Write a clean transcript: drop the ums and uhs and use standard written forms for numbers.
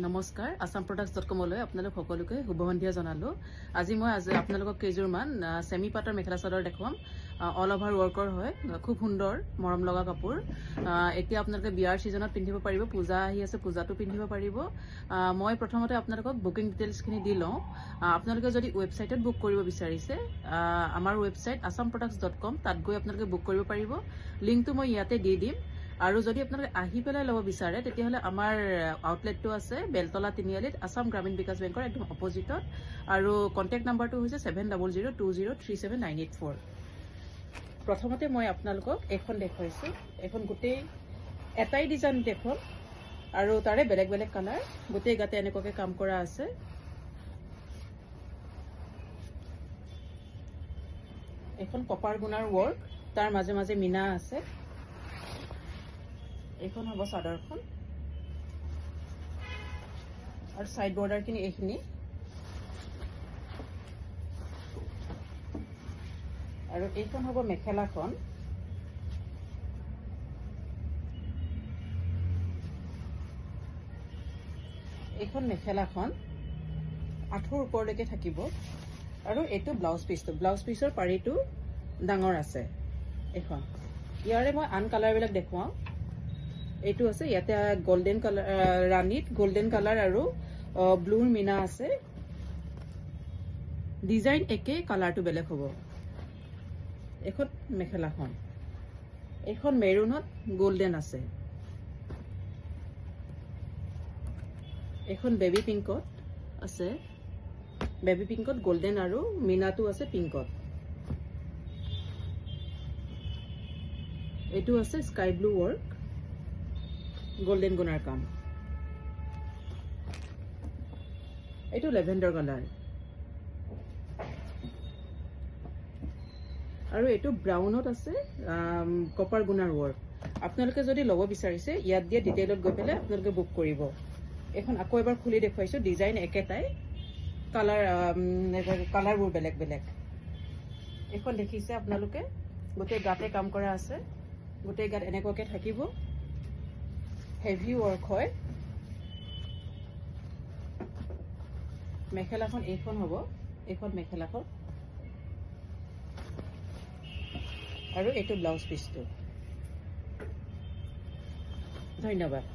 নমস্কাৰ আসাম products.com লৈ আপোনালোক সকলোকে শুভসন্ধিয়া জনালো আজি মই আপোনালোকক কেজুৰমান সেমি পাটৰ মেখেলা চাদৰ দেখুৱাম অল ওভাৰ ওয়াৰ্কৰ হয় খুব সুন্দৰ মৰম লগা কাপোৰ এতিয়া আপোনালোকে বিয়াৰ সিজনত পিন্ধিব পাৰিব পূজা আহি আছে পূজাটো পিন্ধিব পাৰিব মই প্ৰথমতে আপোনালোকক বুকিং ডিটেইলছ খিনি দি লওঁ আপোনালোকে যদি ওয়েবসাইটত বুক কৰিব বিচাৰিছে আমাৰ ওয়েবসাইট asamproducts.com তাত গৈ আপোনালোকে বুক কৰিব পাৰিব লিংকটো মই ইয়াতে দি দিম আৰু যদি আপোনালোকে আহি পেলাই লব বিচাৰে তেতিয়াহলে আমাৰ আউটলেটটো আছে বেলতলা তিনিআলিত আসাম গ্ৰামীণ বিকাশ বেংকৰ একদম অপজিটত আৰু কন্টাক্ট নাম্বাৰটো হৈছে 7002037984 প্ৰথমতে মই আপোনালোকক এখন দেখাইছো এখন গোটেই এটাই ডিজাইন দেখুন আৰু তাৰে বেলেগ বেলেগ কালাৰ গোটেই গাতে এনেকৈ কাম কৰা আছে এখন কপাৰ গুণাৰ ওয়াৰ্ক তাৰ মাজে মাজে মিনা আছে এখন হ'ব চাদৰখন আৰু সাইড বৰ্ডাৰ খিনি এইখিনি আৰু এইখন হ'ব মেখেলাখন এইখন মেখেলাখন আঠৰ ওপৰলৈকে থাকিব আৰু এইটো ব্লাউজ পিছৰ পাৰিটো ডাঙৰ আছে এখন ইয়াৰে মই আন কালাৰ বিলাক দেখুৱাও এইটো আছে ইয়াতে গোল্ডেন কালাৰ ৰাণীত গোল্ডেন কালাৰ আৰু ব্লুৰ মিনা আছে ডিজাইন একে কালাৰটো বেলেগ হ'ব এখন মেখেলাখন এখন মেৰুনত গোল্ডেন আছে এখন বেবি পিংকত আছে বেবি পিংকত গোল্ডেন আৰু মিনাটো আছে পিংকত এইটো আছে স্কাই ব্লু ওয়াৰ্ক গোল্ডেন গুণাৰ কাম এইটো লেভেন্ডাৰ কালাৰ আৰু এইটো ব্ৰাউনত আছে কপাৰ গুণাৰ ওয়াৰ্ক আপোনালোকে যদি লব বিচাৰিছে ইয়াত দিয়া ডিটেইলত গৈ পেলাই আপোনালোকে বুক কৰিব এখন আকৌ এবাৰ খুলি দেখুৱাইছো ডিজাইন একেটাই কালাৰবোৰ বেলেগ বেলেগ এখন দেখিছে আপোনালোকে গোটেই গাতে কাম কৰা আছে গোটেই গাত এনেকৈ থাকিব হেভি ওয়াৰ্ক হয় মেখেলাখন এইখন হ'ব এইখন মেখেলাখন আৰু এইটো ব্লাউজ পিছটো ধন্যবাদ